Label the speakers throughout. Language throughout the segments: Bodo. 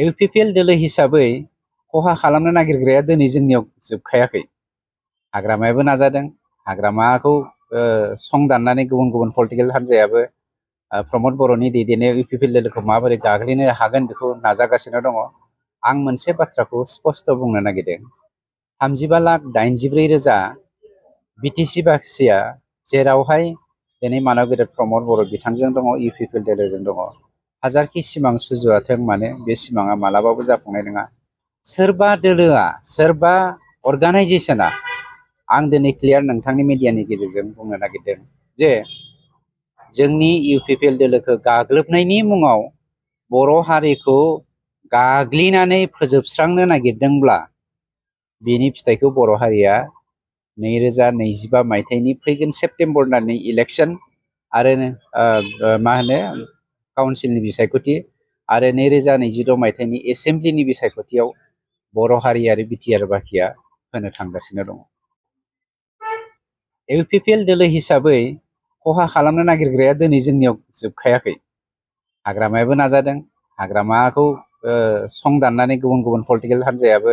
Speaker 1: इउपिपिएल दोलो हिसाबै खहा खालामनो नागिरग्राया दिनै जोंनियाव जोबखायाखै। हाग्रामायाबो नाजादों, हाग्रामाखौ सं दाननानै गुबुन गुबुन पलिटिकेल हान्जायाबो प्रमद बर'नि दैदेननायाव इउपिपिएल दोलोखौ माबोरै गाग्लिनो हागोन बेखौ नाजागासिनो दङ। आं मोनसे बाथ्राखौ स्पष्ट बुंनो नागिरदों। 35,84,000 बिटिसि बासिया जेरावहाय दिनै मानव गेदेर प्रमद बर' बिथांजों दङ, इउपिपिएल दोलोजों दङ। हाजारखि सिमां सुजुवाथों मानो बे सिमाङा मालाबाबो जाफुंनाय नङा। सोरबा दोलोआ, सोरबा अर्गानाइजेसना, आं दिनै क्लियार नोंथांनि मिडियानि गेजेरजों बुंनो नागिरदों जे जोंनि इउपिपिएल दोलोखौ गाग्लोबनायनि मुङाव बर' हारिखौ गाग्लिनानै फोजोबस्रांनो नागिरदोंब्ला बेनि फिथाइखौ बर' हारिया 2025 मायथाइनि फैगोन सेप्तेम्बर दाननि इलेक्सन आरो काउन्सिलनि बिसायख'थि आरो 2026 मायथाइनि एसेम्ब्लिनि बिसायख'थियाव बर' हारि आरो बिटिआर बाखिया होनो थांगासिनो दङ। इउपिपिएल दोलो हिसाबै खहा खालामनो नागिरग्राया दिनै जोंनियाव जोबखायाखै। हाग्रामायाबो नाजादों, हाग्रामाखौ सं दाननानै गुबुन गुबुन पलिटिकेल हान्जायाबो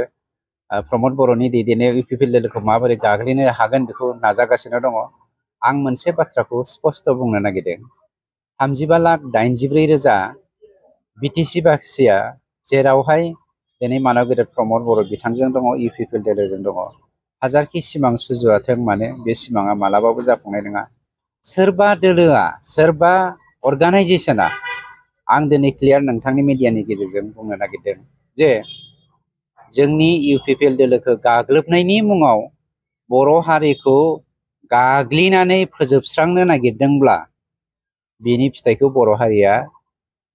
Speaker 1: प्रमद बर'नि दैदेननायाव इउपिपिएल दोलोखौ माबोरै गाग्लिनो हागोन बेखौ नाजागासिनो दङ। आं मोनसे बाथ्राखौ स्पष्ट बुंनो नागिरदों। 35,84,000 बिटिसि बासिया जेरावहाय दिनै मानव गेदेर प्रमद बर' बिथांजों दङ, इउपिपिएल दोलोजों दङ। हाजारखि सिमां सुजुवाथों मानो बे सिमाङा मालाबाबो जाफुंनाय नङा। सोरबा दोलोआ, सोरबा अर्गानाइजेसना, आं दिनै क्लियार नोंथांनि मिडियानि गेजेरजों बुंनो नागिरदों जे जोंनि इउपिपिएल दोलोखौ गाग्लोबनायनि मुङाव बर' हारिखौ गाग्लिनानै फोजोबस्रांनो नागिरदोंब्ला बेनि फिथाइखौ बर' हारिया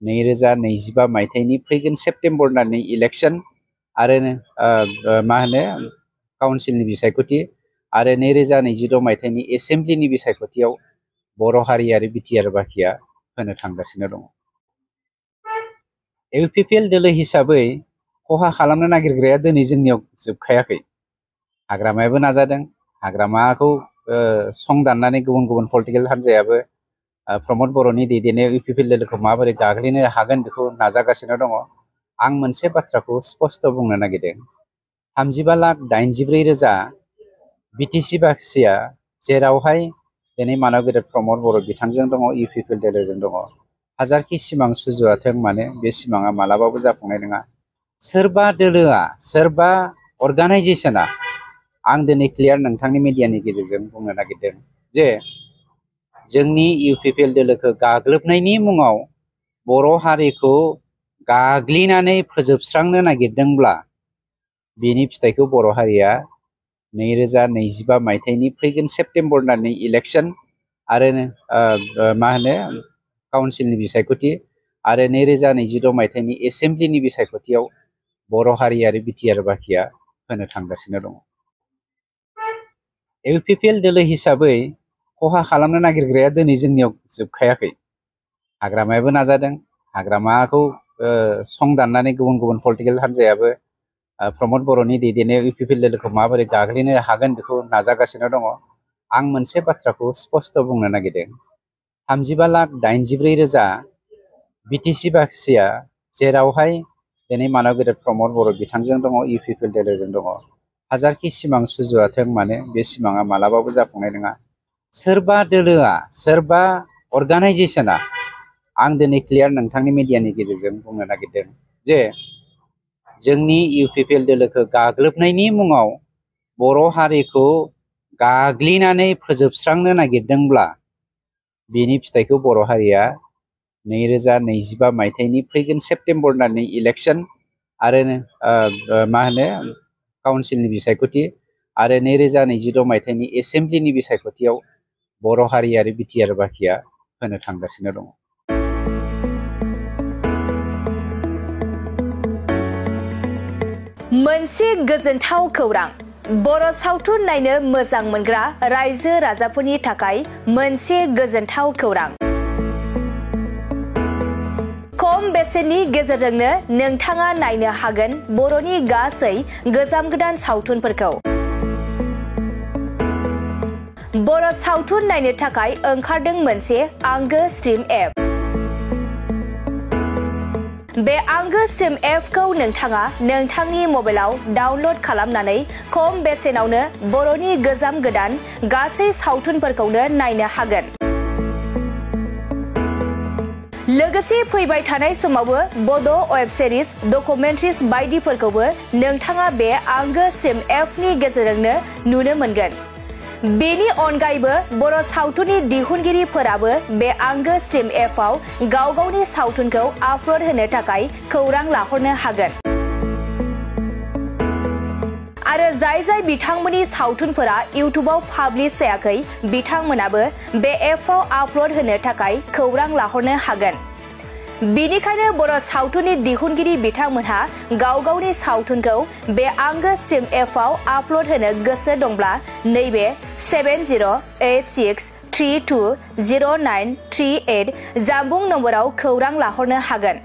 Speaker 1: 2025 मायथाइनि फैगोन सेप्तेम्बर दाननि इलेक्सन आरो काउन्सिलनि बिसायख'थि आरो 2026 मायथाइनि एसेम्ब्लिनि बिसायख'थियाव बर' हारि आरो बिटिआर बाखिया होनो थांगासिनो दङ। इउपिपिएल दोलो हिसाबै खहा खालामनो नागिरग्राया दिनै जोंनियाव जोबखायाखै। हाग्रामायाबो नाजादों, हाग्रामाखौ सं दाननानै गुबुन गुबुन पलिटिकेल हान्जायाबो प्रमद बर'नि दैदेननायाव इउपिपिएल दोलोखौ माबोरै गाग्लिनो हागोन बेखौ नाजागासिनो दङ। आं मोनसे बाथ्राखौ स्पष्ट बुंनो नागिरदों। 35,84,000 बिटिसि बासिया जेरावहाय दिनै मानव गेदेर प्रमद बर' बिथांजों दङ, इउपिपिएल दोलोजों दङ। हाजारखि सिमां सुजुवाथों मानो बे सिमाङा मालाबाबो जाफुंनाय नङा। सोरबा दोलोआ, सोरबा अर्गानाइजेसना, आं दिनै क्लियार नोंथांनि मिडियानि गेजेरजों बुंनो नागिरदों जे जोंनि इउपिपिएल दोलोखौ गाग्लोबनायनि मुङाव बर' हारिखौ गाग्लिनानै फोजोबस्रांनो नागिरदोंब्ला बेनि फिथाइखौ बर' हारिया 2025 मायथाइनि फैगोन सेप्तेम्बर दाननि इलेक्सन आरो काउन्सिलनि बिसायख'थि आरो 2026 मायथाइनि एसेम्ब्लिनि बिसायख'थियाव बर' हारि आरो बिटिआर बाखिया होनो थांगासिनो दङ। इउपिपिएल दोलो हिसाबै खहा खालामनो नागिरग्राया दिनै जोंनियाव जोबखायाखै। हाग्रामायाबो नाजादों, हाग्रामाखौ सं दाननानै गुबुन गुबुन पलिटिकेल हान्जायाबो प्रमद बर'नि दैदेननायाव इउपिपिएल दोलोखौ माबोरै गाग्लिनो हागोन बेखौ नाजागासिनो दङ। आं मोनसे बाथ्राखौ स्पष्ट बुंनो नागिरदों। 35,84,000 बिटिसि बासिया जेरावहाय दिनै मानव गेदेर प्रमद बर' बिथांजों दङ, इउपिपिएल दोलोजों दङ। हाजारखि सिमां सुजुवाथों मानो बे सिमाङा मालाबाबो जाफुंनाय नङा। सोरबा दोलोआ, सोरबा अर्गानाइजेसना, आं दिनै क्लियार नोंथांनि मिडियानि गेजेरजों बुंनो नागिरदों जे जोंनि इउपिपिएल दोलोखौ गाग्लोबनायनि मुङाव बर' हारिखौ गाग्लिनानै फोजोबस्रांनो नागिरदोंब्ला बेनि फिथाइखौ बर' हारिया 2025 मायथाइनि फैगोन सेप्तेम्बर दाननि इलेक्सन आरो काउन्सिलनि बिसायख'थि आरो 2026 मायथाइनि एसेम्ब्लिनि बिसायख'थियाव बर' हारि आरो बिटिआर बाखिया होनो थांगासिनो दङ।
Speaker 2: मोनसे गोजोनथाव खौरां, बर' सावथुन नायनो मोजां मोनग्रा रायजो राजाफोरनि थाखाय मोनसे गोजोनथाव खौरां। खम बेसेननि गेजेरजोंनो नोंथाङा नायनो हागोन बर'नि गासै गोजाम गोदान सावथुनफोरखौ। बर' सावथुन नायनो थाखाय ओंखारदों मोनसे आंगो स्ट्रिम एप। बे आंगो स्ट्रिम एपखौ नोंथाङा नोंथांनि मबाइलाव डाउनलड खालामनानै खम बेसेनावनो बर'नि गोजाम गोदान गासै सावथुनफोरखौनो नायनो हागोन। लोगोसे फैबाय थानाय समावबो बड' वेब सिरिज, डकुमेन्ट्रिज बायदिफोरखौबो नोंथाङा बे आंगो स्ट्रिम एपनि गेजेरजोंनो नुनो मोनगोन। बेनि अनगायैबो बर' सावथुननि दिहुनगिरिफोराबो बे आंगो स्ट्रिम एपआव गाव गावनि सावथुनखौ आपल'ड होनो थाखाय खौरां लाहरनो हागोन। आरो जाय बिथांमोननि सावथुनफोरा इउटुबाव पाब्लिश जायाखै बिथांमोनाबो बे एपआव आपल'ड होनो थाखाय खौरां लाहरनो हागोन। बेनिखायनो बर' सावथुननि दिहुनगिरि बिथांमोनहा गाव गावनि सावथुनखौ बे आंगो स्ट्रिम एपआव आपल'ड होनो गोसो दंब्ला नैबे 7086320938 जानबुं नम्बराव खौरां लाहरनो हागोन।